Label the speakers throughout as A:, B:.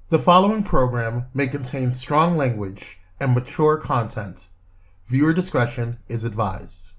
A: The following program may contain strong language and mature content. Viewer discretion is advised.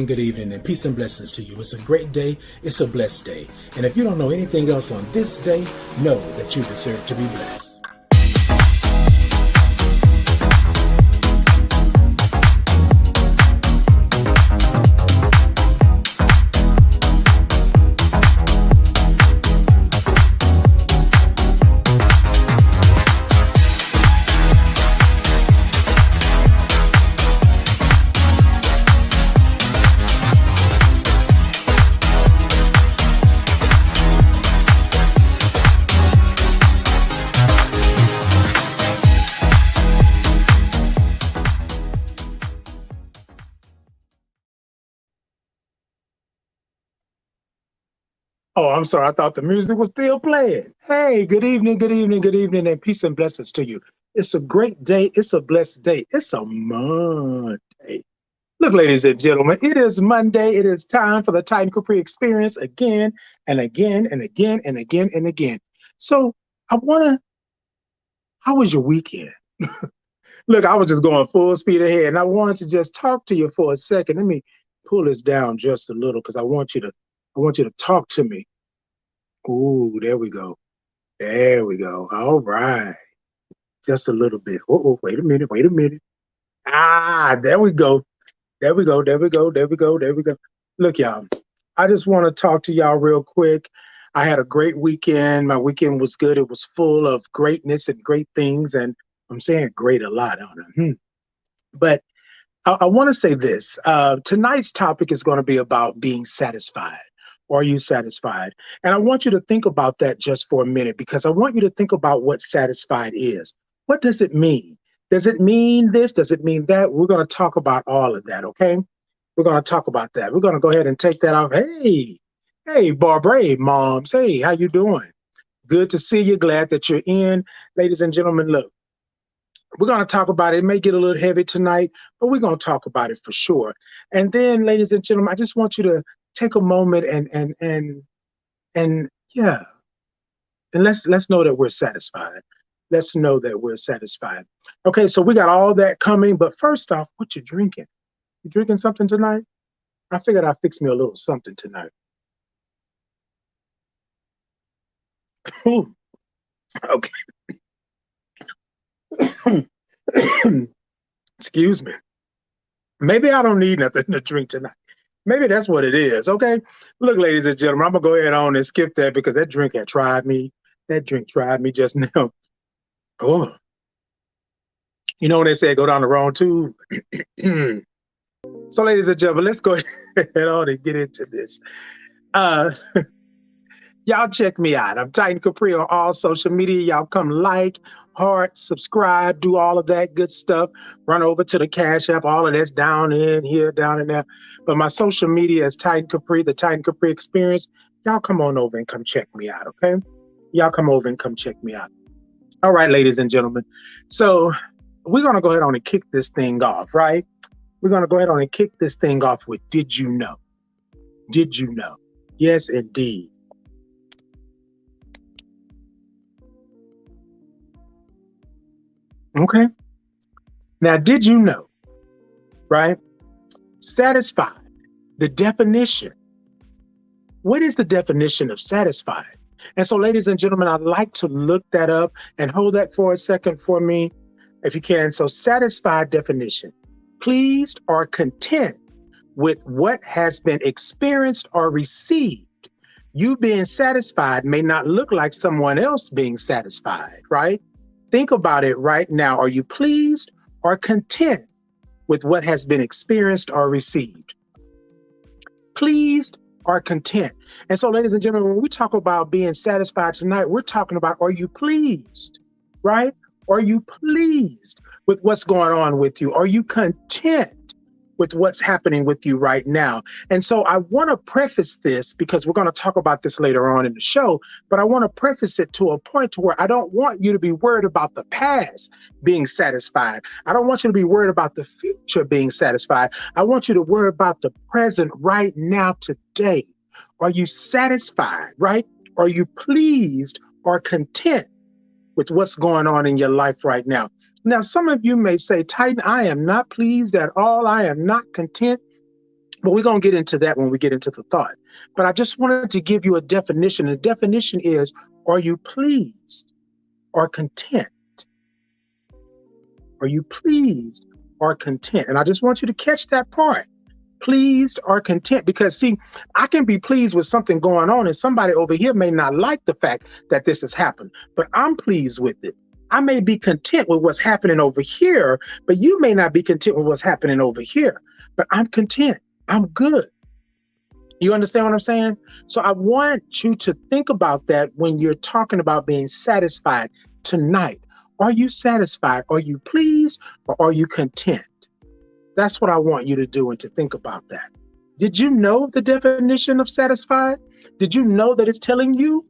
B: Good evening, and peace and blessings to you. It's a great day. It's a blessed day. And if you don't know anything else on this day, know that you deserve to be blessed. Oh, I'm sorry. I thought the music was still playing. Hey, good evening, and peace and blessings to you. It's a great day. It's a blessed day. It's a Monday. Look, ladies and gentlemen, it is Monday. It is time for the Titan Capri Experience again and again and again and again and again. So how was your weekend? Look, I was just going full speed ahead, and I wanted to just talk to you for a second. Let me pull this down just a little because I want you to talk to me. Ooh, there we go. There we go. All right. Just a little bit. Oh, wait a minute. Ah, there we go. There we go. Look, y'all, I just want to talk to y'all real quick. I had a great weekend. My weekend was good. It was full of greatness and great things. And I'm saying great a lot on it. But I want to say this. Tonight's topic is going to be about being satisfied. Are you satisfied? And I want you to think about that just for a minute, because I want you to think about what satisfied is. What does it mean? Does it mean this? Does it mean that? We're going to talk about all of that, okay? We're going to talk about that. We're going to go ahead and take that off. Hey, Barbara, moms. Hey, how you doing? Good to see you. Glad that you're in. Ladies and gentlemen, look, we're going to talk about it. It may get a little heavy tonight, but we're going to talk about it for sure. And then, ladies and gentlemen, I just want you to take a moment and yeah, and let's know that we're satisfied. Let's know that we're satisfied. Okay, so we got all that coming, but first off, what you drinking? You drinking something tonight? I figured I'd fix me a little something tonight. Okay. Excuse me. Maybe I don't need nothing to drink tonight. Maybe that's what it is, okay? Look, ladies and gentlemen, I'm going to go ahead on and skip that because that drink had tried me. That drink tried me just now. Oh. You know when they say go down the wrong tube? So, ladies and gentlemen, let's go ahead on and get into this. Y'all check me out. I'm Titan Capri on all social media. Y'all come like, heart, subscribe, do all of that good stuff. Run over to the Cash App. All of that's down in here, down in there. But my social media is Titan Capri, the Titan Capri Experience. Y'all come on over and come check me out, okay? Y'all come over and come check me out. All right, ladies and gentlemen. So we're going to go ahead on and kick this thing off, right? We're going to go ahead on and kick this thing off with Did You Know? Did you know? Yes, indeed. Okay. Now, did you know, right? Satisfied, the definition. What is the definition of satisfied? And so, ladies and gentlemen, I'd like to look that up and hold that for a second for me, if you can. So, satisfied definition: pleased or content with what has been experienced or received. You being satisfied may not look like someone else being satisfied, right? Think about it right now. Are you pleased or content with what has been experienced or received. Pleased or content. And so, ladies and gentlemen, when we talk about being satisfied tonight, we're talking about, are you pleased, right? Are you pleased with what's going on with you? Are you content with what's happening with you right now? And so I want to preface this, because we're going to talk about this later on in the show, but I want to preface it to a point to where I don't want you to be worried about the past being satisfied. I don't want you to be worried about the future being satisfied. I want you to worry about the present right now, today. Are you satisfied, right? Are you pleased or content with what's going on in your life right now? Now, some of you may say, Titan, I am not pleased at all. I am not content. But we're going to get into that when we get into the thought. But I just wanted to give you a definition. The definition is, are you pleased or content? Are you pleased or content? And I just want you to catch that part. Pleased or content, because see, I can be pleased with something going on and somebody over here may not like the fact that this has happened, but I'm pleased with it. I may be content with what's happening over here, but you may not be content with what's happening over here, but I'm content. I'm good. You understand what I'm saying? So I want you to think about that when you're talking about being satisfied tonight. Are you satisfied? Are you pleased or are you content? That's what I want you to do and to think about that. Did you know the definition of satisfied? Did you know that it's telling you,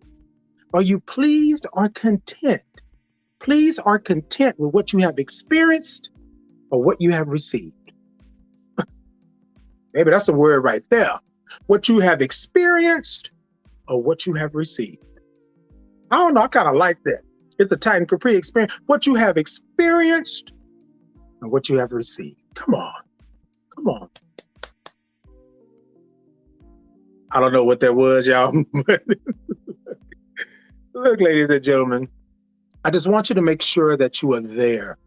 B: are you pleased or content? Pleased or content with what you have experienced or what you have received? Maybe that's a word right there. What you have experienced or what you have received. I don't know, I kind of like that. It's the Titan Capri Experience. What you have experienced and what you have received. Come on. Come on. I don't know what that was, y'all. Look, ladies and gentlemen, I just want you to make sure that you are there.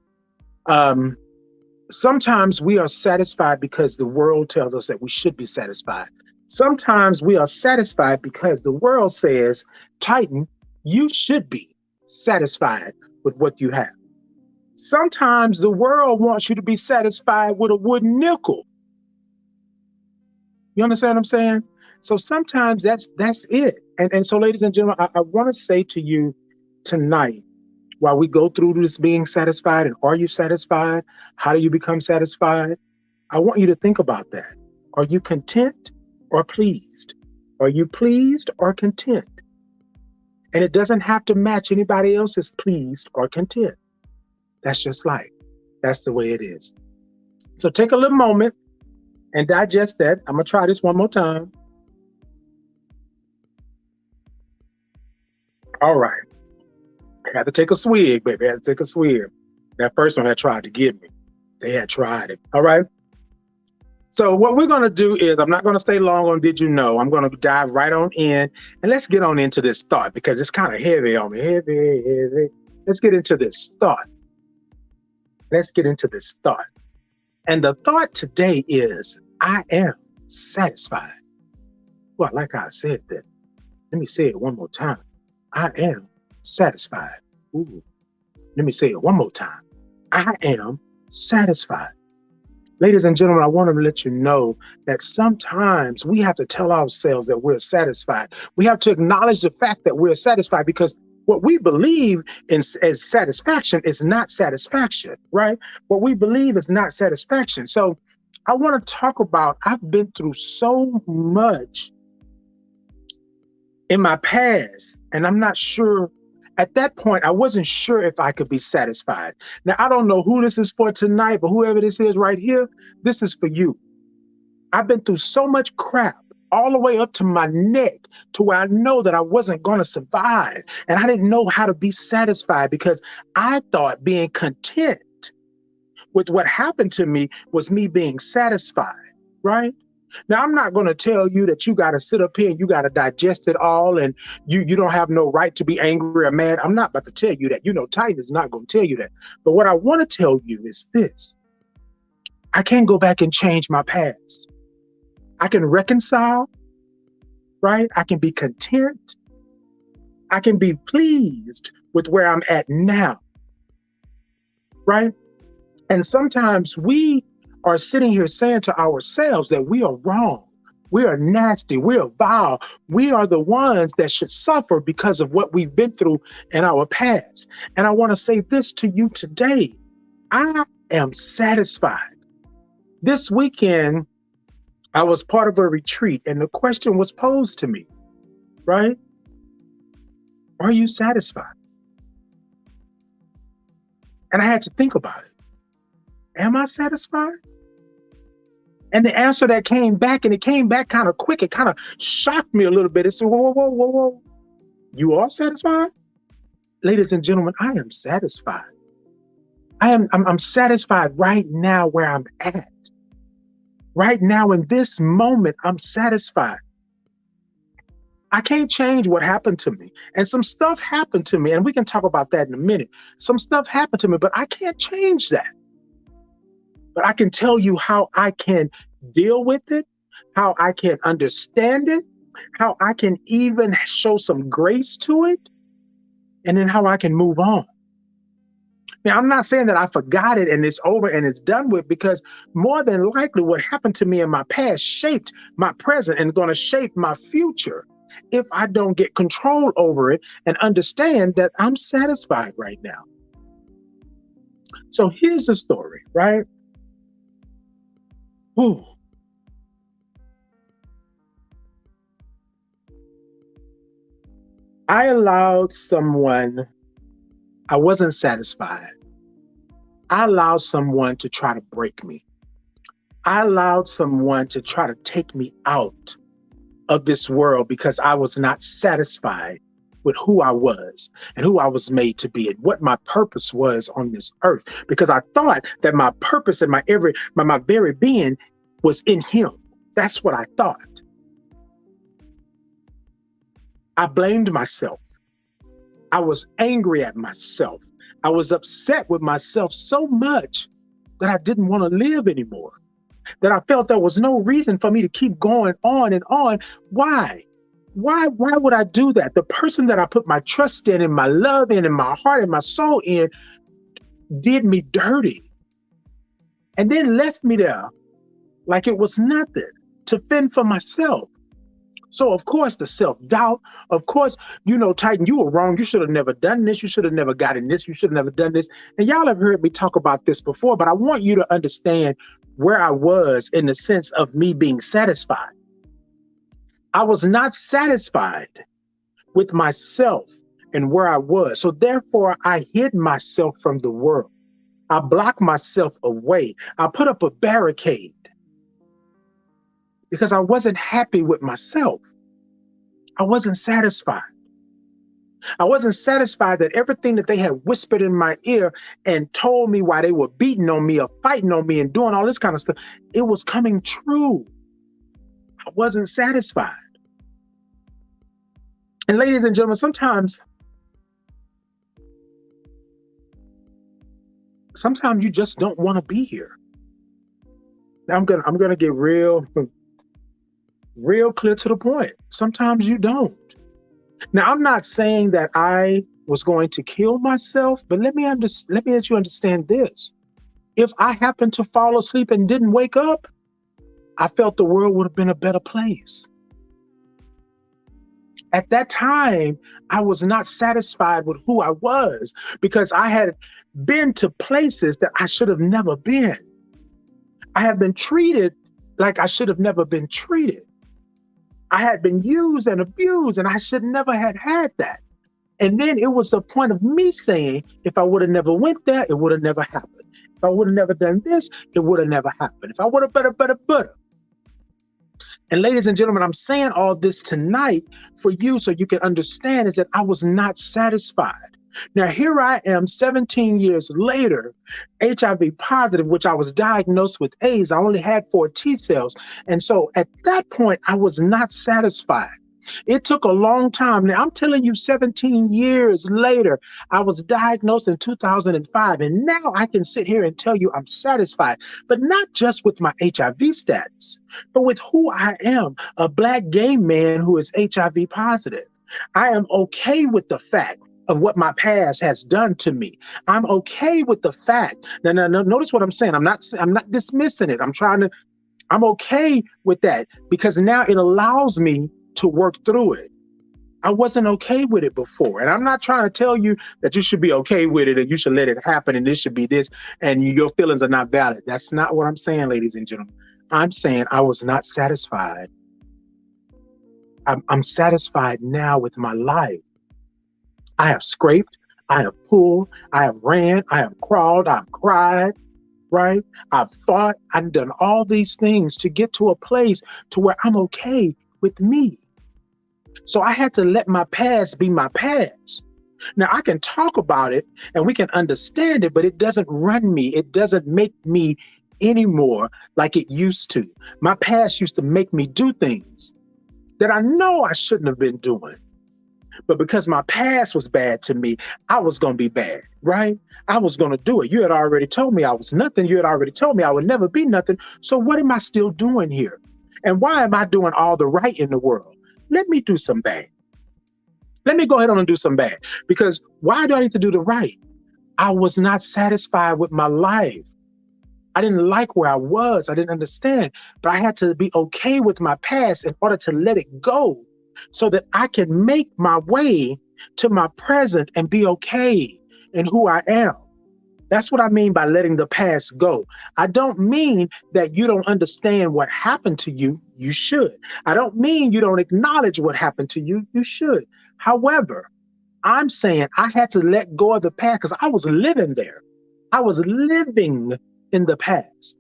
B: Sometimes we are satisfied because the world tells us that we should be satisfied. Sometimes we are satisfied because the world says, Titan, you should be satisfied with what you have. Sometimes the world wants you to be satisfied with a wooden nickel. You understand what I'm saying? So sometimes that's it. And so, ladies and gentlemen, I want to say to you tonight, while we go through this being satisfied and are you satisfied? How do you become satisfied? I want you to think about that. Are you content or pleased? Are you pleased or content? And it doesn't have to match anybody else's pleased or content. That's just life. That's the way it is. So take a little moment and digest that. I'm going to try this one more time. All right. I had to take a swig, baby. I had to take a swig. That first one had tried to get me. They had tried it. All right. So what we're going to do is, I'm not going to stay long on Did You Know? I'm going to dive right on in and let's get on into this thought because it's kind of heavy on me. Heavy. Let's get into this thought. Let's get into this thought. And the thought today is, I am satisfied. Well, like I said that. Let me say it one more time. I am satisfied. Ooh. Let me say it one more time. I am satisfied. Ladies and gentlemen, I want to let you know that sometimes we have to tell ourselves that we're satisfied. We have to acknowledge the fact that we're satisfied because what we believe in as satisfaction is not satisfaction, right? What we believe is not satisfaction. So I want to talk about, I've been through so much in my past, and I'm not sure, at that point, I wasn't sure if I could be satisfied. Now, I don't know who this is for tonight, but whoever this is right here, this is for you. I've been through so much crap all the way up to my neck to where I know that I wasn't going to survive. And I didn't know how to be satisfied because I thought being content with what happened to me was me being satisfied, right? Now, I'm not going to tell you that you got to sit up here and you got to digest it all and you don't have no right to be angry or mad. I'm not about to tell you that. You know, Titan is not going to tell you that. But what I want to tell you is this. I can't go back and change my past. I can reconcile, right? I can be content. I can be pleased with where I'm at now, right? And sometimes we are sitting here saying to ourselves that we are wrong, we are nasty, we are vile, we are the ones that should suffer because of what we've been through in our past. And I want to say this to you today. I am satisfied. This weekend, I was part of a retreat, and the question was posed to me, right? Are you satisfied? And I had to think about it. Am I satisfied? And the answer that came back, and it came back kind of quick, it kind of shocked me a little bit. It said, whoa, whoa, whoa, whoa. You are satisfied? Ladies and gentlemen, I am satisfied. I'm satisfied right now where I'm at. Right now in this moment, I'm satisfied. I can't change what happened to me. And some stuff happened to me, and we can talk about that in a minute. Some stuff happened to me, but I can't change that. But I can tell you how I can deal with it, how I can understand it, how I can even show some grace to it, and then how I can move on. Now, I'm not saying that I forgot it and it's over and it's done with, because more than likely what happened to me in my past shaped my present and is going to shape my future if I don't get control over it and understand that I'm satisfied right now. So here's the story, right? Ooh. I allowed someone, I wasn't satisfied. I allowed someone to try to break me. I allowed someone to try to take me out of this world because I was not satisfied with who I was and who I was made to be and what my purpose was on this earth, because I thought that my purpose and my very being was in him. That's what I thought. I blamed myself. I was angry at myself. I was upset with myself so much that I didn't want to live anymore, that I felt there was no reason for me to keep going on and on. Why? Why would I do that? The person that I put my trust in and my love in and my heart and my soul in did me dirty and then left me there like it was nothing to fend for myself. So of course the self-doubt, of course, Titan, you were wrong. You should have never done this. You should have never gotten this. You should have never done this. And y'all have heard me talk about this before, but I want you to understand where I was in the sense of me being satisfied. I was not satisfied with myself and where I was. So therefore I hid myself from the world. I blocked myself away. I put up a barricade because I wasn't happy with myself. I wasn't satisfied. I wasn't satisfied that everything that they had whispered in my ear and told me while they were beating on me or fighting on me and doing all this kind of stuff, it was coming true. I wasn't satisfied. And ladies and gentlemen, sometimes you just don't want to be here. Now I'm gonna get real clear to the point. Sometimes you don't. Now, I'm not saying that I was going to kill myself, but let me let you understand this. If I happened to fall asleep and didn't wake up, I felt the world would have been a better place. At that time, I was not satisfied with who I was because I had been to places that I should have never been. I have been treated like I should have never been treated. I had been used and abused, and I should never have had that. And then it was a point of me saying, if I would have never went there, it would have never happened. If I would have never done this, it would have never happened. If I would have better. And ladies and gentlemen, I'm saying all this tonight for you so you can understand is that I was not satisfied. Now, here I am 17 years later, HIV positive, which I was diagnosed with AIDS. I only had 4 T cells. And so at that point, I was not satisfied. It took a long time. Now, I'm telling you, 17 years later, I was diagnosed in 2005. And now I can sit here and tell you I'm satisfied, but not just with my HIV status, but with who I am, a Black gay man who is HIV positive. I am okay with the fact of what my past has done to me. I'm okay with the fact. Now, notice what I'm saying. I'm not dismissing it. I'm okay with that because now it allows me to work through it. I wasn't okay with it before. And I'm not trying to tell you that you should be okay with it and you should let it happen and this should be this and your feelings are not valid. That's not what I'm saying, ladies and gentlemen. I'm saying I was not satisfied. I'm satisfied now with my life. I have scraped, I have pulled, I have ran, I have crawled, I've cried, right? I've fought, I've done all these things to get to a place to where I'm okay with me. So I had to let my past be my past. Now I can talk about it and we can understand it, but it doesn't run me. It doesn't make me anymore like it used to. My past used to make me do things that I know I shouldn't have been doing. But because my past was bad to me, I was going to be bad, right? I was going to do it. You had already told me I was nothing. You had already told me I would never be nothing. So what am I still doing here? And why am I doing all the right in the world? Let me do some bad. Let me go ahead on and do some bad. Because why do I need to do the right? I was not satisfied with my life. I didn't like where I was. I didn't understand. But I had to be okay with my past in order to let it go so that I can make my way to my present and be okay in who I am. That's what I mean by letting the past go. I don't mean that you don't understand what happened to you. You should. I don't mean you don't acknowledge what happened to you. You should. However, I'm saying I had to let go of the past because I was living there. I was living in the past.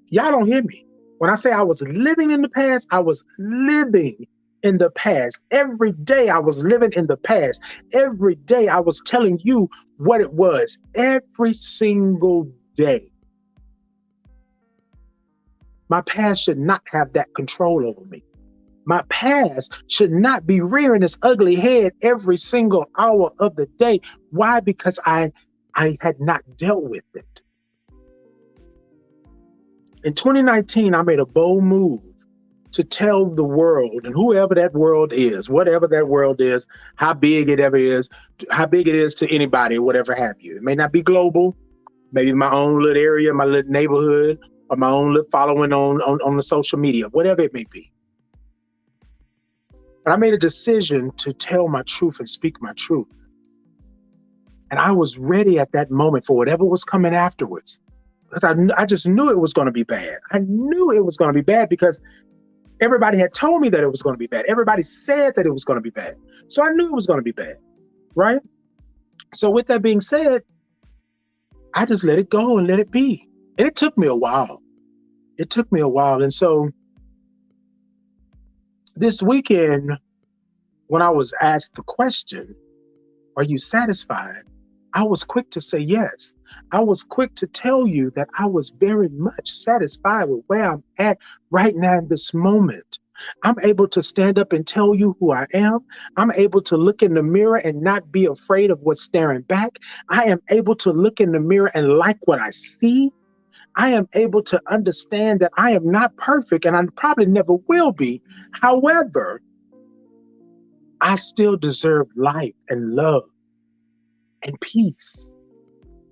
B: Y'all don't hear me. When I say I was living in the past, I was living in the past. Every day I was living in the past. Every day I was telling you what it was. Every single day. My past should not have that control over me. My past should not be rearing its ugly head every single hour of the day. Why? Because I had not dealt with it. In 2019, I made a bold move to tell the world, and whoever that world is, whatever that world is, how big it ever is, how big it is to anybody, whatever have you. It may not be global, maybe my own little area, my little neighborhood, or my own little following on the social media, whatever it may be. But I made a decision to tell my truth and speak my truth. And I was ready at that moment for whatever was coming afterwards. Because I just knew it was going to be bad. I knew it was going to be bad because everybody had told me that it was going to be bad. Everybody said that it was going to be bad. So I knew it was going to be bad, right? So with that being said, I just let it go and let it be. And it took me a while. It took me a while. And so this weekend, when I was asked the question, are you satisfied? I was quick to say yes. I was quick to tell you that I was very much satisfied with where I'm at right now in this moment. I'm able to stand up and tell you who I am. I'm able to look in the mirror and not be afraid of what's staring back. I am able to look in the mirror and like what I see. I am able to understand that I am not perfect and I probably never will be. However, I still deserve life and love and peace.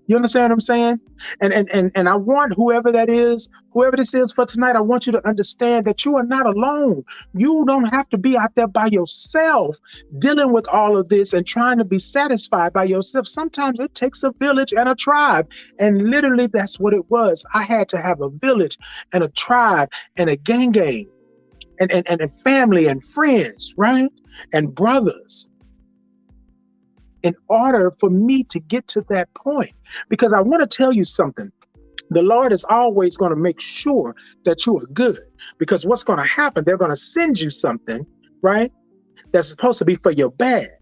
B: You understand what I'm saying? And I want whoever this is for tonight, I want you to understand that you are not alone. You don't have to be out there by yourself dealing with all of this and trying to be satisfied by yourself. Sometimes it takes a village and a tribe. And literally that's what it was. I had to have a village and a tribe and a gang and family and friends, right? And brothers, in order for me to get to that point. Because I want to tell you something. The Lord is always going to make sure that you are good. Because what's going to happen, they're going to send you something, right, that's supposed to be for your bad.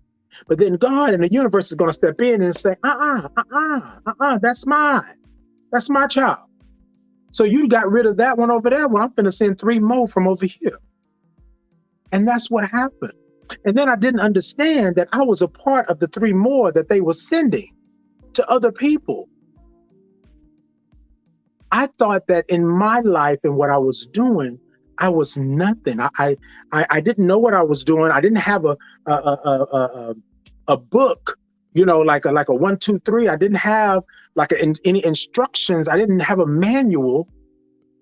B: But then God and the universe is going to step in and say, that's mine. That's my child. So you got rid of that one over there. Well, I'm going to send 3 more from over here. And that's what happened. And then I didn't understand that I was a part of the 3 more that they were sending to other people. I thought that in my life and what I was doing, I was nothing. I didn't know what I was doing. I didn't have a book, like a 1, 2, 3. I didn't have like any instructions. I didn't have a manual.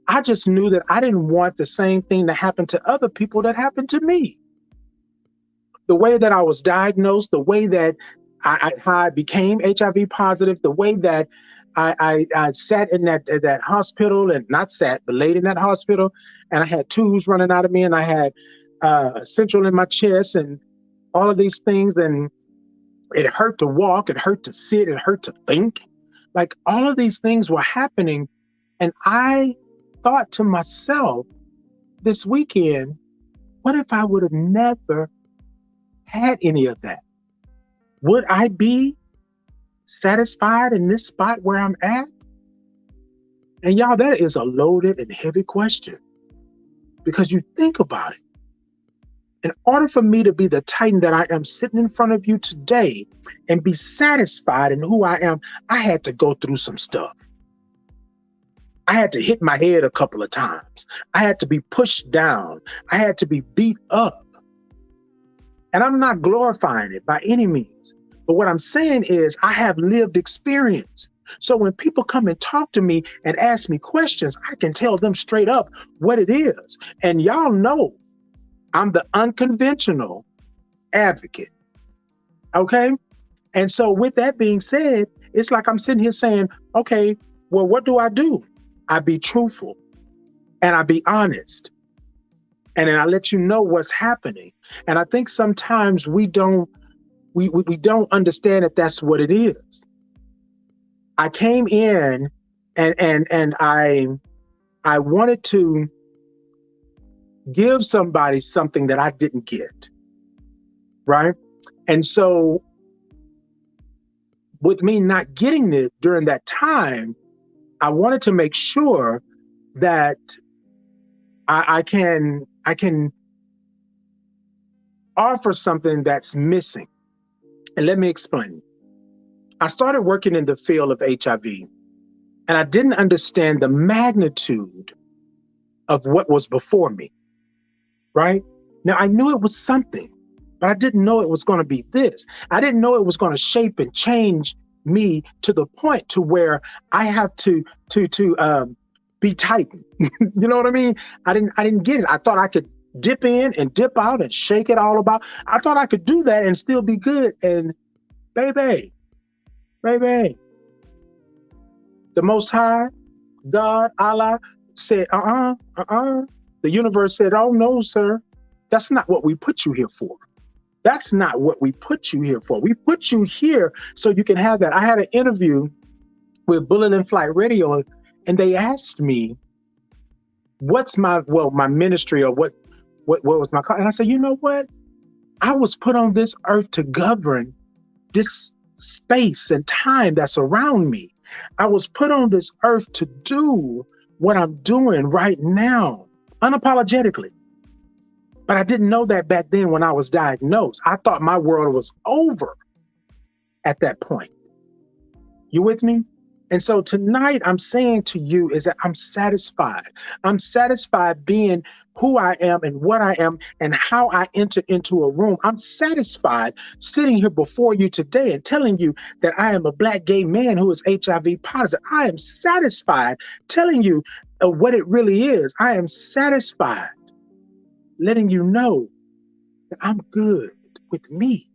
B: I just knew that I didn't want the same thing to happen to other people that happened to me. The way that I was diagnosed, the way that how I became HIV positive, the way that I sat in that hospital, and not sat, but laid in that hospital, and I had tubes running out of me, and I had central in my chest, and all of these things, and it hurt to walk, it hurt to sit, it hurt to think. Like all of these things were happening, and I thought to myself this weekend, what if I would have never had any of that? Would I be satisfied in this spot where I'm at? And y'all, that is a loaded and heavy question, because you think about it. In order for me to be the Titan that I am sitting in front of you today and be satisfied in who I am, I had to go through some stuff. I had to hit my head a couple of times. I had to be pushed down. I had to be beat up. And I'm not glorifying it by any means. But what I'm saying is I have lived experience. So when people come and talk to me and ask me questions, I can tell them straight up what it is. And y'all know I'm the unconventional advocate. Okay? And so with that being said, it's like I'm sitting here saying, okay, well, what do? I be truthful and I be honest. And then I let you know what's happening. And I think sometimes we don't understand that that's what it is. I came in and I wanted to give somebody something that I didn't get, right? And so with me not getting it during that time, I wanted to make sure that I can offer something that's missing. And let me explain. I started working in the field of HIV, and I didn't understand the magnitude of what was before me, right? Now, I knew it was something, but I didn't know it was going to be this. I didn't know it was going to shape and change me to the point to where I have to be Titan. You know what I mean? I didn't get it. I thought I could dip in and dip out and shake it all about. I thought I could do that and still be good. And baby, the Most High, God, Allah said, The universe said, oh no, sir, that's not what we put you here for. That's not what we put you here for. We put you here so you can have that. I had an interview with Bullet in Flight Radio, and they asked me, what's my ministry, or what was my call? And I said, you know what? I was put on this earth to govern this space and time that's around me. I was put on this earth to do what I'm doing right now, unapologetically. But I didn't know that back then when I was diagnosed. I thought my world was over at that point. You with me? And so tonight I'm saying to you is that I'm satisfied. I'm satisfied being who I am and what I am and how I enter into a room. I'm satisfied sitting here before you today and telling you that I am a Black gay man who is HIV positive. I am satisfied telling you what it really is. I am satisfied letting you know that I'm good with me.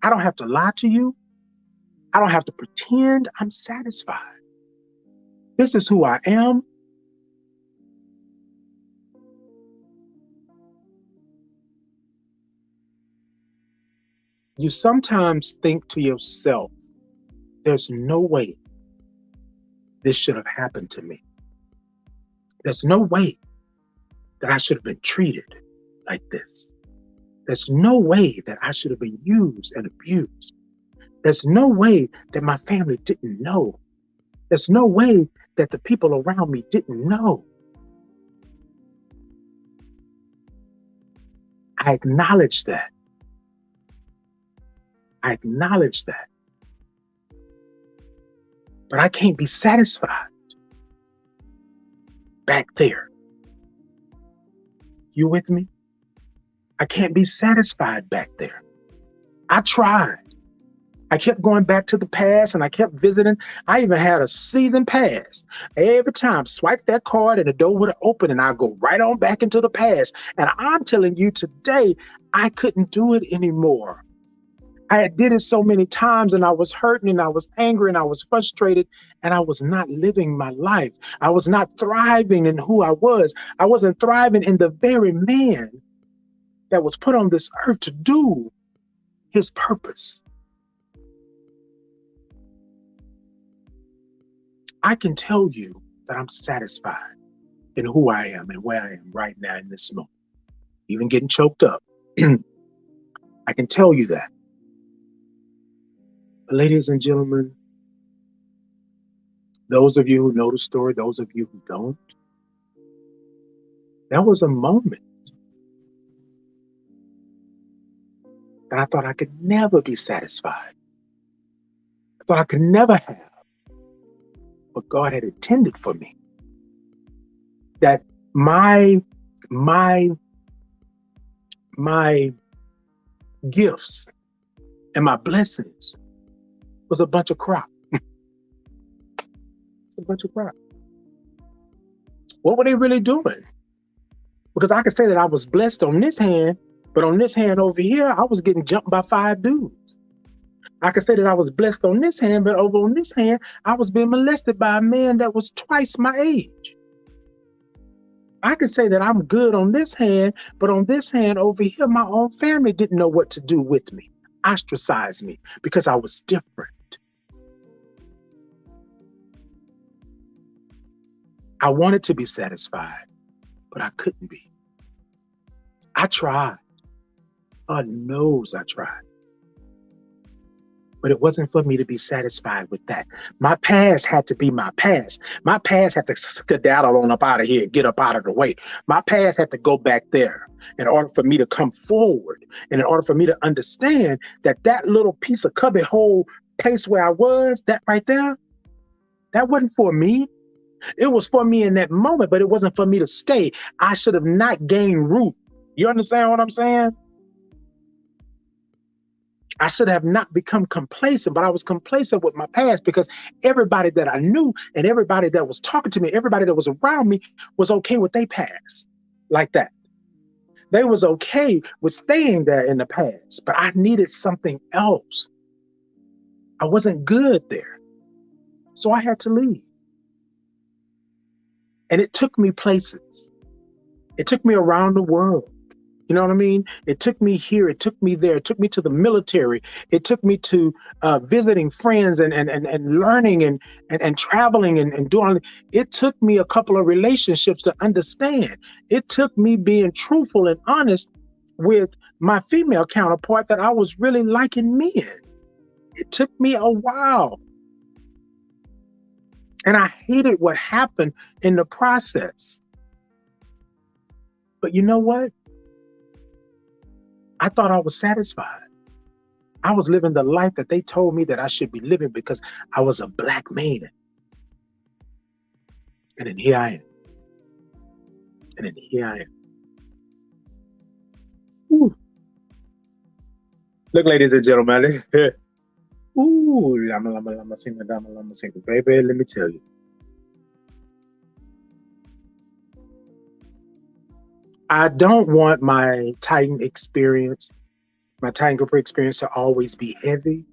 B: I don't have to lie to you. I don't have to pretend. I'm satisfied. This is who I am. You sometimes think to yourself, there's no way this should have happened to me. There's no way that I should have been treated like this. There's no way that I should have been used and abused. There's no way that my family didn't know. There's no way that the people around me didn't know. I acknowledge that. I acknowledge that. But I can't be satisfied back there. You with me? I can't be satisfied back there. I tried. I kept going back to the past and I kept visiting. I even had a season pass. Every time, swipe that card and the door would open and I'd go right on back into the past. And I'm telling you today, I couldn't do it anymore. I had did it so many times and I was hurting and I was angry and I was frustrated and I was not living my life. I was not thriving in who I was. I wasn't thriving in the very man that was put on this earth to do his purpose. I can tell you that I'm satisfied in who I am and where I am right now in this moment. Even getting choked up. I can tell you that. But ladies and gentlemen, those of you who know the story, those of you who don't, there was a moment that I thought I could never be satisfied. I thought I could never have what God had intended for me. That my gifts and my blessings was a bunch of crap. A bunch of crap. What were they really doing? Because I could say that I was blessed on this hand, but on this hand over here, I was getting jumped by 5 dudes. I could say that I was blessed on this hand, but over on this hand, I was being molested by a man that was twice my age. I could say that I'm good on this hand, but on this hand over here, my own family didn't know what to do with me, ostracized me because I was different. I wanted to be satisfied, but I couldn't be. I tried. God knows I tried. But it wasn't for me to be satisfied with that. My past had to be my past. My past had to skedaddle on up out of here, get up out of the way. My past had to go back there in order for me to come forward and in order for me to understand that that little piece of cubbyhole place where I was, that right there, that wasn't for me. It was for me in that moment, but it wasn't for me to stay. I should have not gained root. You understand what I'm saying? I should have not become complacent, but I was complacent with my past because everybody that I knew and everybody that was talking to me, everybody that was around me was okay with their past like that. They was okay with staying there in the past, but I needed something else. I wasn't good there. So I had to leave. And it took me places. It took me around the world. You know what I mean? It took me here. It took me there. It took me to the military. It took me to visiting friends and learning and traveling and doing. It took me a couple of relationships to understand. It took me being truthful and honest with my female counterpart that I was really liking men. It took me a while. And I hated what happened in the process. But you know what? I thought I was satisfied. I was living the life that they told me that I should be living because I was a black man. And then here I am. And then here I am. Ooh. Look, ladies and gentlemen. Ooh, lama single, baby, let me tell you. I don't want my Titan experience, my Titan Capri experience to always be heavy.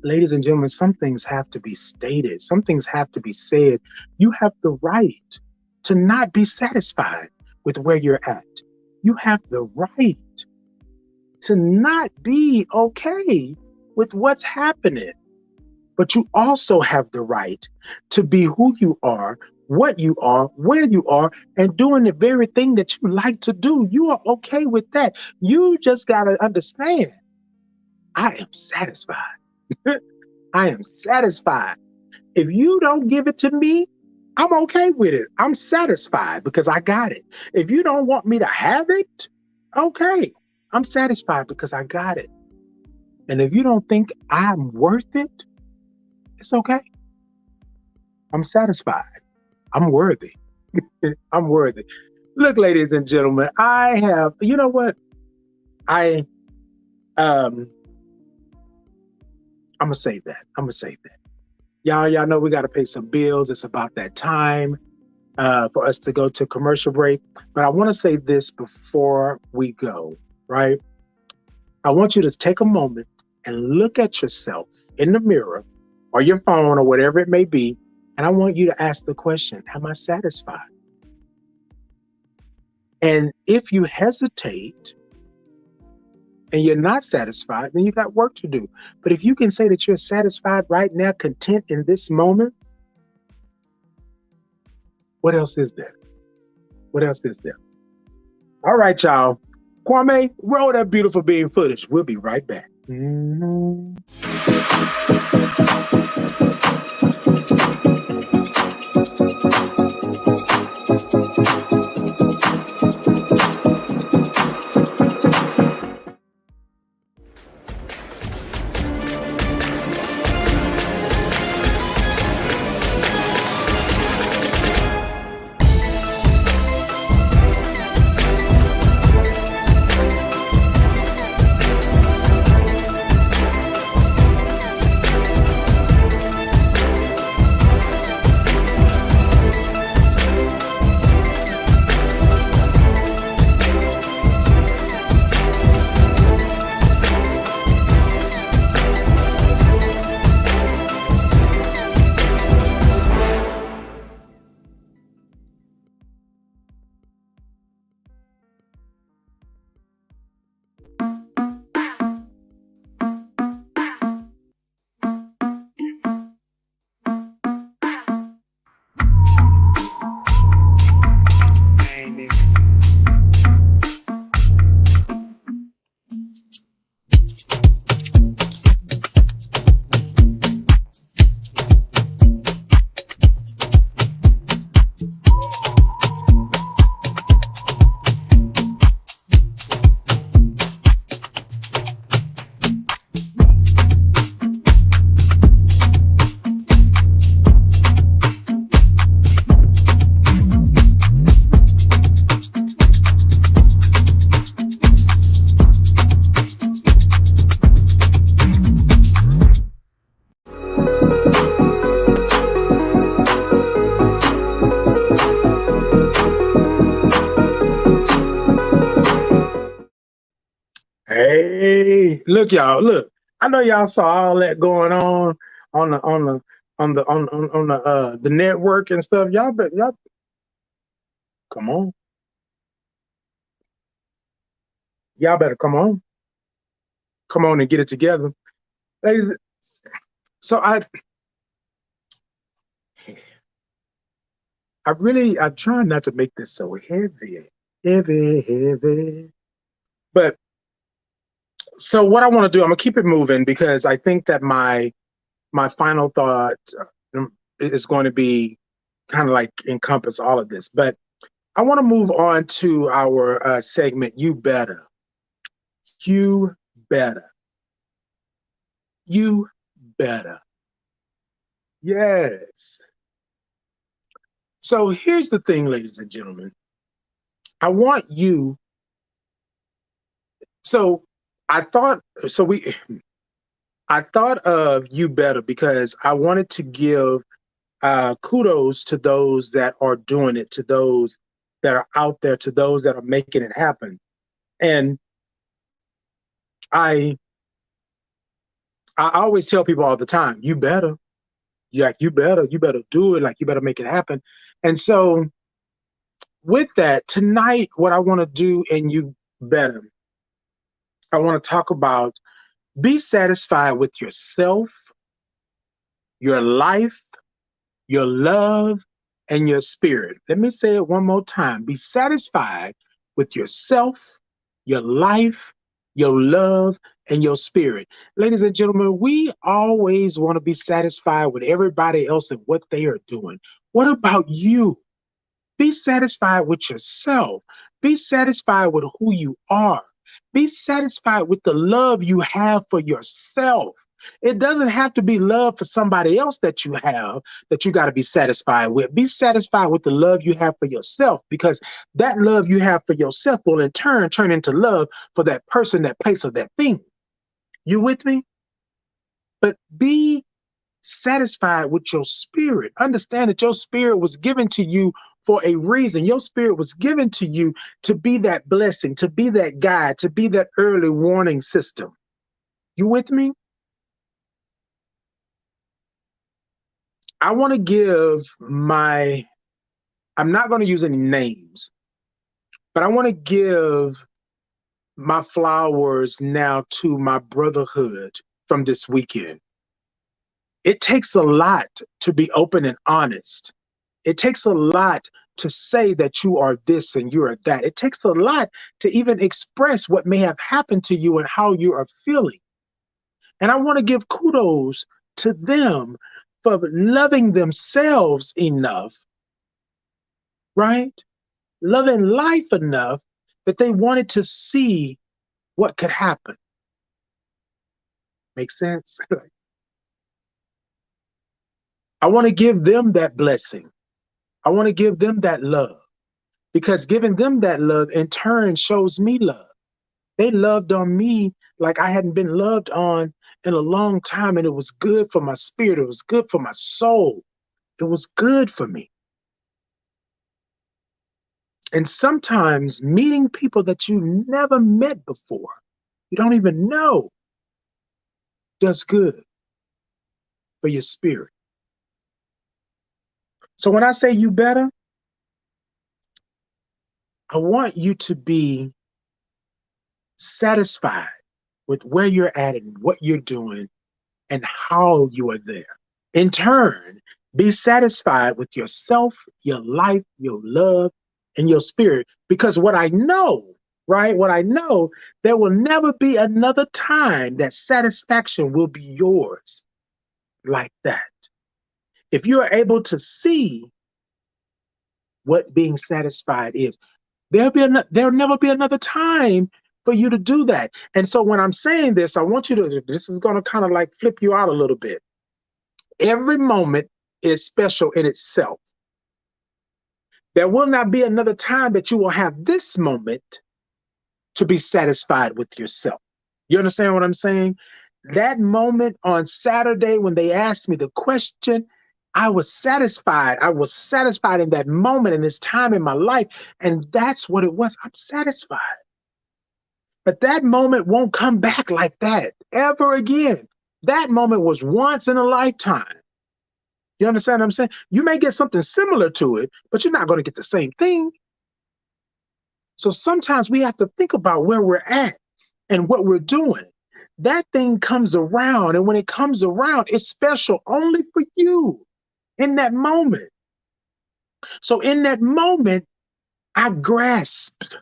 B: Ladies and gentlemen, some things have to be stated. Some things have to be said. You have the right to not be satisfied with where you're at. You have the right to not be okay with what's happening. But you also have the right to be who you are, what you are, where you are, and doing the very thing that you like to do. You are okay with that. You just got to understand, I am satisfied. I am satisfied. If you don't give it to me, I'm okay with it. I'm satisfied because I got it. If you don't want me to have it, okay, I'm satisfied because I got it. And if you don't think I'm worth it, it's okay. I'm satisfied. I'm worthy. I'm worthy. Look, ladies and gentlemen, I have, you know what? I'm gonna save that. I'm gonna save that. Y'all know we got to pay some bills. It's about that time for us to go to commercial break. But I want to say this before we go, right? I want you to take a moment and look at yourself in the mirror or your phone or whatever it may be. And I want you to ask the question, am I satisfied? And if you hesitate and you're not satisfied, then you got work to do. But if you can say that you're satisfied right now, content in this moment, what else is there? What else is there? All right, y'all. Kwame, roll that beautiful being footage. We'll be right back. Mm-hmm. Hey, look, y'all. Look, I know y'all saw all that going on the network and stuff. Y'all come on. Y'all better come on. Come on and get it together. Ladies, so I'm trying not to make this so heavy. But so what I want to do, I'm gonna keep it moving because I think that my final thought is going to be kind of like encompass all of this. But I want to move on to our segment, You Better. You better. You better. Yes. So here's the thing, ladies and gentlemen. I want you. So I thought of You Better because I wanted to give kudos to those that are doing it, to those that are out there, to those that are making it happen. And I always tell people all the time, you better. You better do it, like you better make it happen. And so with that, tonight, what I want to do in You Better, I want to talk about be satisfied with yourself, your life, your love, and your spirit. Let me say it one more time. Be satisfied with yourself, your life, your love, and your spirit. Ladies and gentlemen, we always want to be satisfied with everybody else and what they are doing. What about you? Be satisfied with yourself. Be satisfied with who you are. Be satisfied with the love you have for yourself. It doesn't have to be love for somebody else that you have that you got to be satisfied with. Be satisfied with the love you have for yourself, because that love you have for yourself will in turn into love for that person, that place, or that thing. You with me? but be satisfied with your spirit. Understand that your spirit was given to you for a reason. Your spirit was given to you to be that blessing, to be that guide, to be that early warning system. You with me? I want to I'm not going to use any names, but I want to give my flowers now to my brotherhood from this weekend. It takes a lot to be open and honest. It takes a lot to say that you are this and you are that. It takes a lot to even express what may have happened to you and how you are feeling. And I want to give kudos to them for loving themselves enough, right? Loving life enough that they wanted to see what could happen. Make sense? I want to give them that blessing. I want to give them that love, because giving them that love in turn shows me love. They loved on me like I hadn't been loved on in a long time, and it was good for my spirit. It was good for my soul. It was good for me. And sometimes meeting people that you've never met before, you don't even know, does good for your spirit. So when I say you better, I want you to be satisfied with where you're at and what you're doing and how you are there. In turn, be satisfied with yourself, your life, your love, and your spirit. Because what I know, right? What I know, there will never be another time that satisfaction will be yours like that. If you are able to see what being satisfied is, there'll never be another time for you to do that. And so when I'm saying this, I want you to, this is going to kind of like flip you out a little bit. Every moment is special in itself. There will not be another time that you will have this moment to be satisfied with yourself. You understand what I'm saying? That moment on Saturday when they asked me the question, I was satisfied. I was satisfied in that moment in this time in my life. And that's what it was. I'm satisfied. But that moment won't come back like that ever again. That moment was once in a lifetime. You understand what I'm saying? You may get something similar to it, but you're not going to get the same thing. So sometimes we have to think about where we're at and what we're doing. That thing comes around, and when it comes around, it's special only for you in that moment. So in that moment, I grasped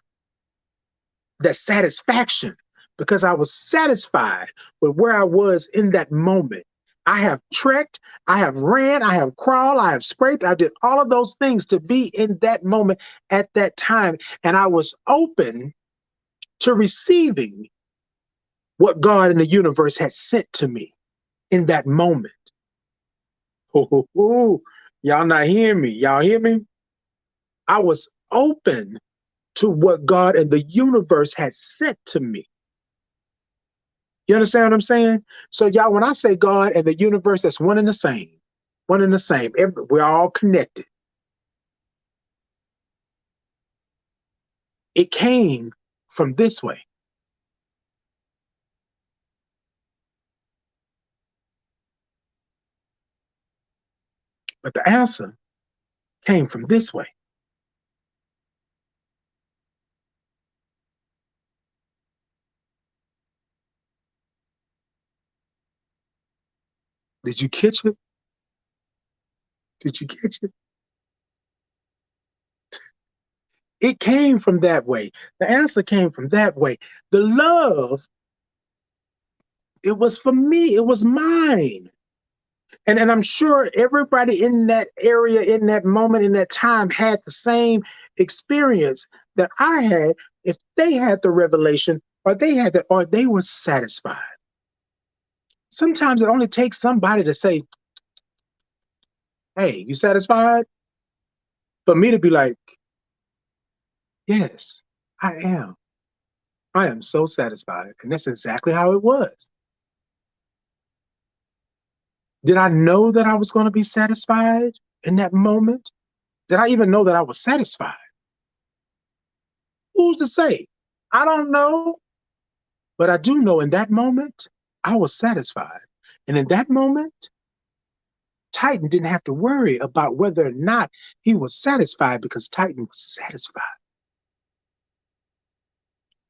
B: that satisfaction because I was satisfied with where I was in that moment. I have trekked, I have ran, I have crawled, I have scraped, I did all of those things to be in that moment at that time. And I was open to receiving what God in the universe had sent to me in that moment. Oh, y'all not hearing me? Y'all hear me? I was open to what God and the universe had sent to me. You understand what I'm saying? So, y'all, when I say God and the universe, that's one and the same. One and the same. We're all connected. It came from this way. But the answer came from this way. Did you catch it? Did you catch it? It came from that way. The answer came from that way. The love, it was for me. It was mine. And I'm sure everybody in that area, in that moment, in that time had the same experience that I had if they had the revelation or they had that or they were satisfied. Sometimes it only takes somebody to say, hey, you satisfied? For me to be like, yes, I am. I am so satisfied. And that's exactly how it was. Did I know that I was going to be satisfied in that moment? Did I even know that I was satisfied? Who's to say? I don't know. But I do know in that moment, I was satisfied. And in that moment, Titan didn't have to worry about whether or not he was satisfied because Titan was satisfied.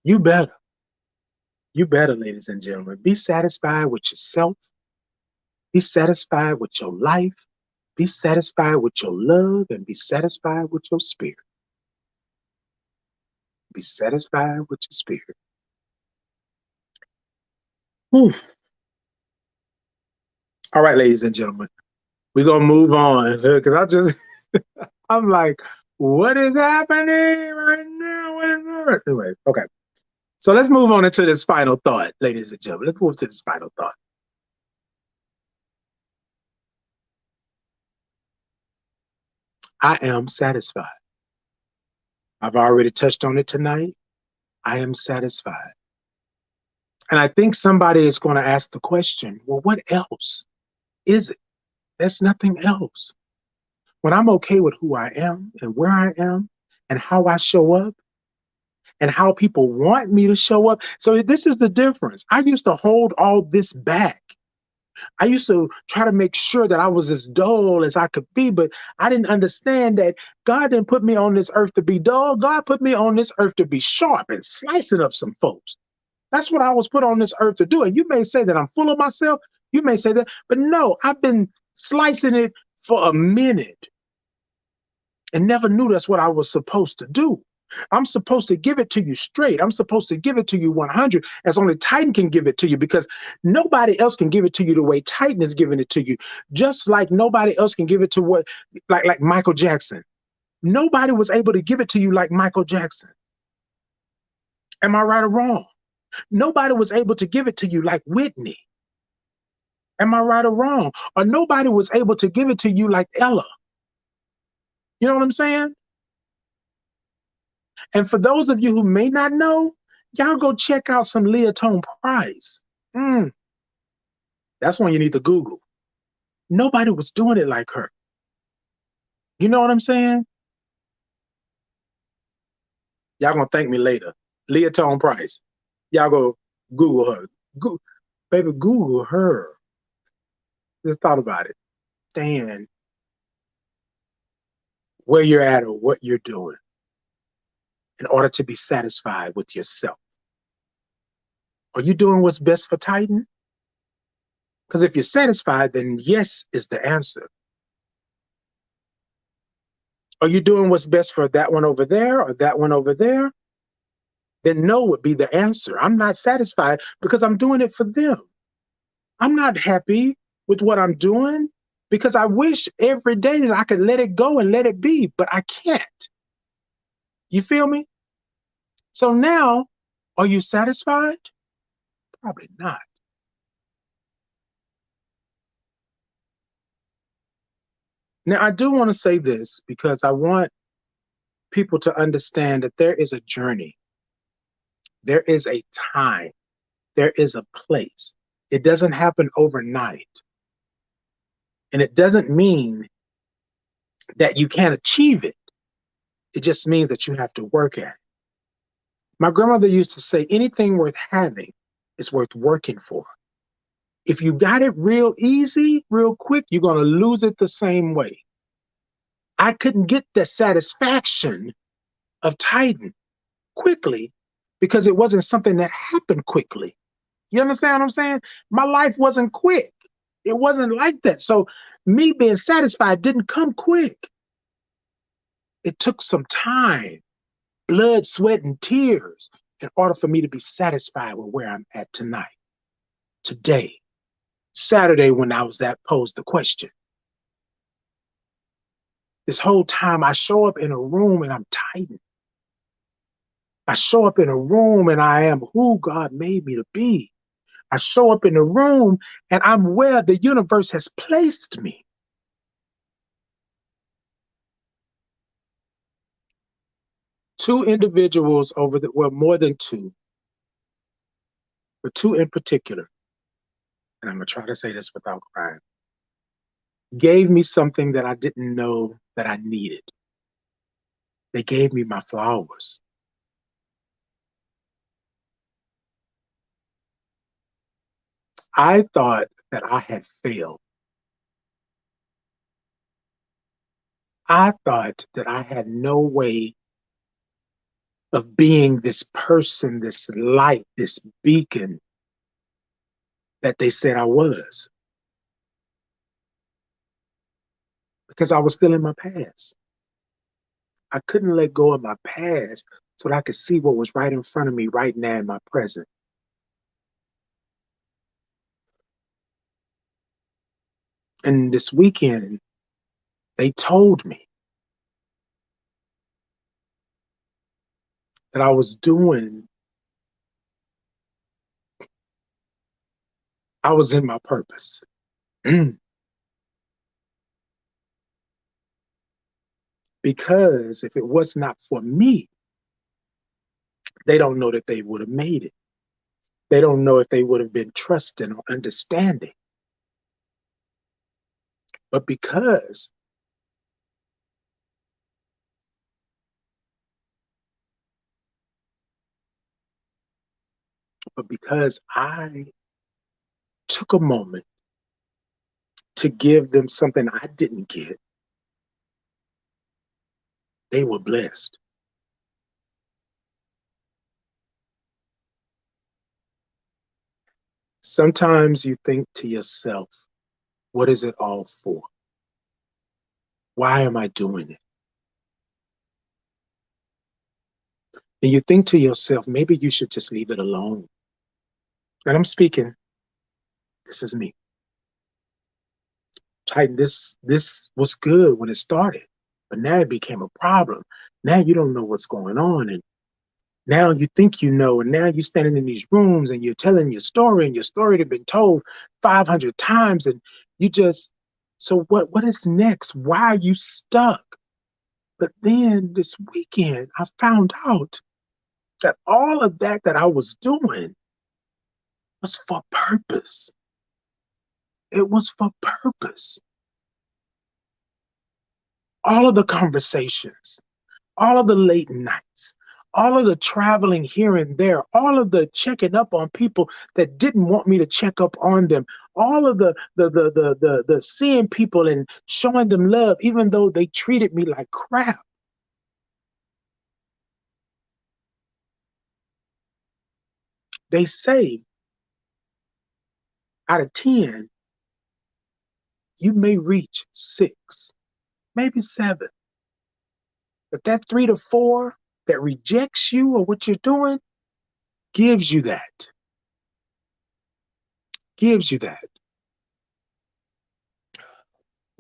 B: You better, you better, ladies and gentlemen, be satisfied with yourself. Be satisfied with your life. Be satisfied with your love and be satisfied with your spirit. Be satisfied with your spirit. Whew. All right, ladies and gentlemen, we're going to move on because I'm like, what is happening right now? Anyway, okay. So let's move on into this final thought, ladies and gentlemen. Let's move to this final thought. I am satisfied. I've already touched on it tonight. I am satisfied. And I think somebody is going to ask the question, well, what else is it? There's nothing else. When I'm okay with who I am and where I am and how I show up and how people want me to show up. So this is the difference. I used to hold all this back. I used to try to make sure that I was as dull as I could be, but I didn't understand that God didn't put me on this earth to be dull. God put me on this earth to be sharp and slicing up some folks. That's what I was put on this earth to do. And you may say that I'm full of myself. You may say that, but no, I've been slicing it for a minute and never knew that's what I was supposed to do. I'm supposed to give it to you straight. I'm supposed to give it to you 100 as only Titan can give it to you because nobody else can give it to you the way Titan is giving it to you. Just like nobody else can give it to what, like Michael Jackson. Nobody was able to give it to you like Michael Jackson. Am I right or wrong? Nobody was able to give it to you like Whitney. Am I right or wrong? Or nobody was able to give it to you like Ella. You know what I'm saying? And for those of you who may not know, y'all go check out some Leotone Price. That's one you need to Google. Nobody was doing it like her. You know what I'm saying? Y'all gonna thank me later. Leotone Price. Y'all go Google her. Baby, Google her. Just thought about it. Stand where you're at or what you're doing in order to be satisfied with yourself. Are you doing what's best for Titan? Because if you're satisfied, then yes is the answer. Are you doing what's best for that one over there or that one over there? Then no would be the answer. I'm not satisfied because I'm doing it for them. I'm not happy with what I'm doing because I wish every day that I could let it go and let it be, but I can't. You feel me? So now, are you satisfied? Probably not. Now, I do want to say this because I want people to understand that there is a journey, there is a time, there is a place. It doesn't happen overnight. And it doesn't mean that you can't achieve it. It just means that you have to work at it. My grandmother used to say, anything worth having is worth working for. If you got it real easy, real quick, you're going to lose it the same way. I couldn't get the satisfaction of Titan quickly because it wasn't something that happened quickly. You understand what I'm saying? My life wasn't quick. It wasn't like that. So me being satisfied didn't come quick. It took some time, blood, sweat, and tears in order for me to be satisfied with where I'm at tonight, today, Saturday when I was that posed the question. This whole time I show up in a room and I'm Titan. I show up in a room and I am who God made me to be. I show up in a room and I'm where the universe has placed me. Two individuals more than two, but two in particular, and I'm gonna try to say this without crying. gave me something that I didn't know that I needed. They gave me my flowers. I thought that I had failed. I thought that I had no way of being this person, this light, this beacon that they said I was, because I was still in my past. I couldn't let go of my past so that I could see what was right in front of me right now in my present. And this weekend, they told me that I was doing, I was in my purpose. Because if it was not for me, they don't know that they would have made it. They don't know if they would have been trusting or understanding. But because I took a moment to give them something I didn't get, they were blessed. Sometimes you think to yourself, what is it all for? Why am I doing it? And you think to yourself, maybe you should just leave it alone. And I'm speaking, this is me. Titan, this was good when it started, but now it became a problem. Now you don't know what's going on. And now you think you know, and now you're standing in these rooms and you're telling your story, and your story had been told 500 times, and you just, so what is next? Why are you stuck? But then this weekend, I found out that all of that I was doing was for purpose. It was for purpose. All of the conversations, all of the late nights, all of the traveling here and there, all of the checking up on people that didn't want me to check up on them, all of the seeing people and showing them love, even though they treated me like crap. They say out of 10, you may reach 6, maybe 7. But that 3 to 4 that rejects you or what you're doing gives you that. Gives you that.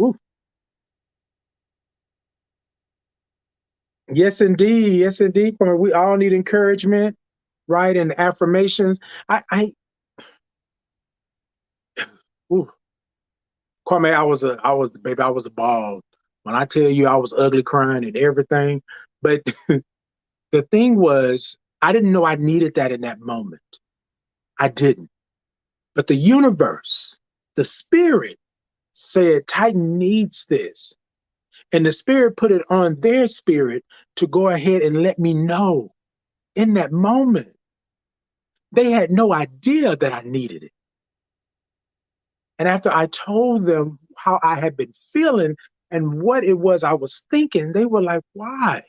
B: Ooh. Yes, indeed. Yes, indeed. We all need encouragement, right? And affirmations. Ooh, Kwame, baby, I was a ball. When I tell you I was ugly crying and everything. But the thing was, I didn't know I needed that in that moment. I didn't. But the universe, the spirit said, Titan needs this. And the spirit put it on their spirit to go ahead and let me know in that moment. They had no idea that I needed it. And after I told them how I had been feeling and what it was I was thinking, they were like, why?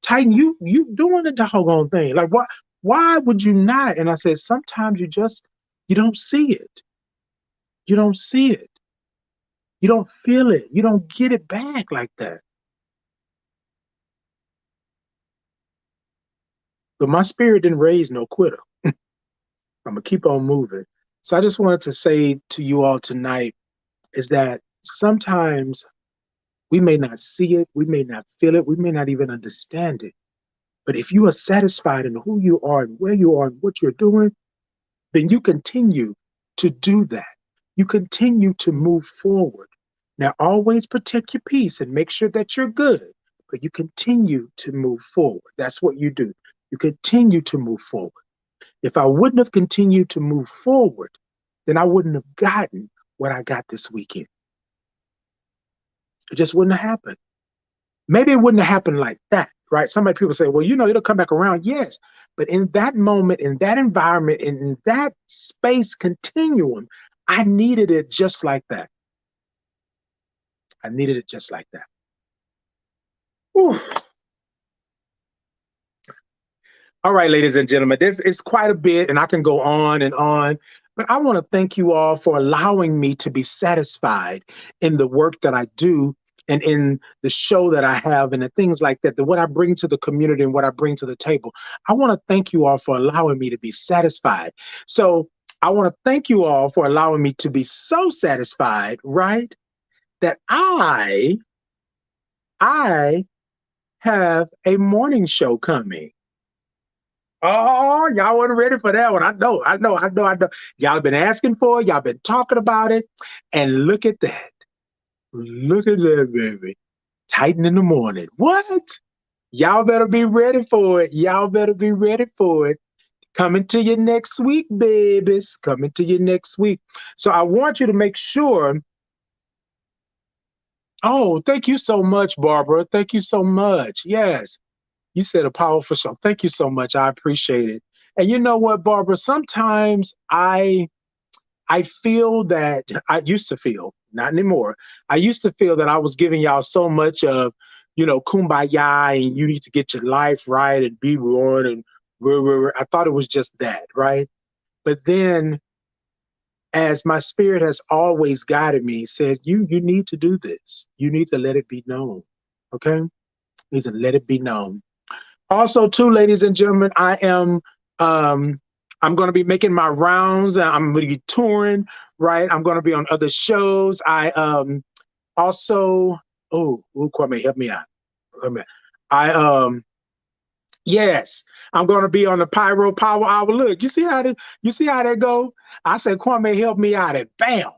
B: Titan, you doing the doggone thing. Like, why would you not? And I said, sometimes you don't see it. You don't see it. You don't feel it. You don't get it back like that. But my spirit didn't raise no quitter. I'm gonna keep on moving. So I just wanted to say to you all tonight is that sometimes we may not see it, we may not feel it, we may not even understand it. But if you are satisfied in who you are and where you are and what you're doing, then you continue to do that. You continue to move forward. Now, always protect your peace and make sure that you're good, but you continue to move forward. That's what you do. You continue to move forward. If I wouldn't have continued to move forward, then I wouldn't have gotten what I got this weekend. It just wouldn't have happened. Maybe it wouldn't have happened like that, right? Some people say, well, it'll come back around. Yes. But in that moment, in that environment, in that space continuum, I needed it just like that. I needed it just like that. Whew. All right, ladies and gentlemen, this is quite a bit, and I can go on and on. But I want to thank you all for allowing me to be satisfied in the work that I do and in the show that I have and the things like that, what I bring to the community and what I bring to the table. I want to thank you all for allowing me to be satisfied. So I want to thank you all for allowing me to be so satisfied, right? That I have a morning show coming. Oh, y'all weren't ready for that one. I know. Y'all been asking for it. Y'all been talking about it. And look at that. Look at that, baby. Titan in the morning. What? Y'all better be ready for it. Y'all better be ready for it. Coming to you next week, babies. Coming to you next week. So I want you to make sure. Oh, thank you so much, Barbara. Thank you so much. Yes. You said a powerful show. Thank you so much. I appreciate it. And you know what, Barbara? Sometimes I feel that I used to feel, not anymore. I used to feel that I was giving y'all so much of, kumbaya and you need to get your life right and be one and I thought it was just that, right? But then as my spirit has always guided me, said, you need to do this. You need to let it be known. Okay? You need to let it be known. Also, too, ladies and gentlemen, I'm going to be making my rounds. I'm going to be touring, right? I'm going to be on other shows. I also, Kwame, help me out. Yes, I'm going to be on the Pyro Power Hour. Look, you see how that go? I said, Kwame, help me out. And bam,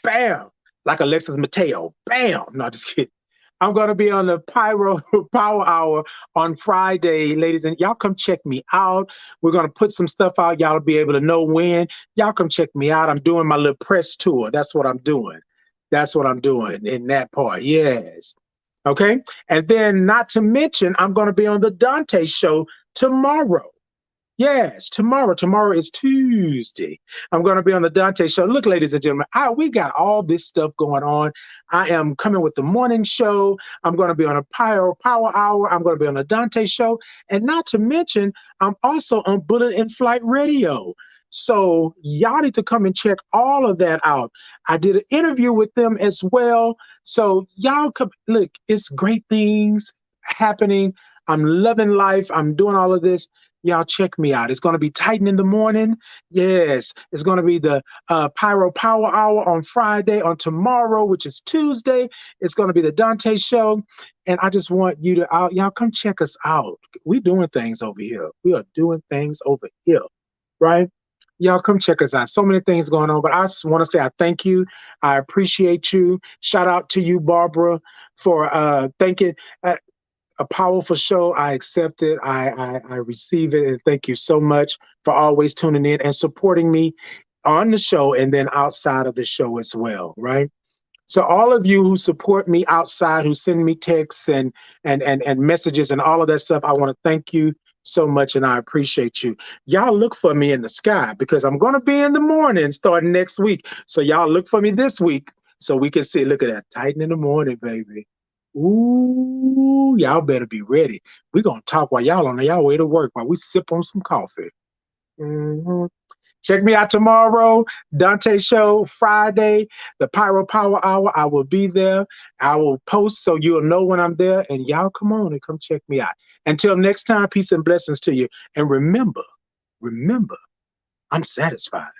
B: bam, like Alexis Mateo. Bam. No, just kidding. I'm going to be on the Pyro Power Hour on Friday, ladies, and y'all come check me out. We're going to put some stuff out. Y'all will be able to know when. Y'all come check me out. I'm doing my little press tour. That's what I'm doing. That's what I'm doing in that part. Yes. Okay. And then not to mention, I'm going to be on the Dante show tomorrow. Yes, tomorrow. Tomorrow is Tuesday. I'm going to be on the Dante show. Look, ladies and gentlemen, we got all this stuff going on. I am coming with the morning show. I'm going to be on a Pyro Power Hour. I'm going to be on the Dante show. And not to mention, I'm also on Bullet in Flight Radio. So y'all need to come and check all of that out. I did an interview with them as well. So y'all come, look, it's great things happening. I'm loving life. I'm doing all of this. Y'all check me out. It's going to be Titan in the morning. Yes. It's going to be the Pyro Power Hour on Friday. On tomorrow, which is Tuesday, it's going to be the Dante show. And I just want you to, y'all come check us out. We're doing things over here. We are doing things over here, right? Y'all come check us out. So many things going on, but I just want to say I thank you. I appreciate you. Shout out to you, Barbara, for thanking. A powerful show. I accept it. I receive it. And thank you so much for always tuning in and supporting me on the show and then outside of the show as well, right? So all of you who support me outside, who send me texts and messages and all of that stuff, I want to thank you so much and I appreciate you. Y'all look for me in the sky because I'm going to be in the morning starting next week. So y'all look for me this week so we can see, look at that, Titan in the morning, baby. Ooh, y'all better be ready. We're going to talk while y'all on y'all way to work while we sip on some coffee. Mm-hmm. Check me out tomorrow, Dante Show, Friday, the Pyro Power Hour. I will be there. I will post so you'll know when I'm there. And y'all come on and come check me out. Until next time, peace and blessings to you. And remember, I'm satisfied.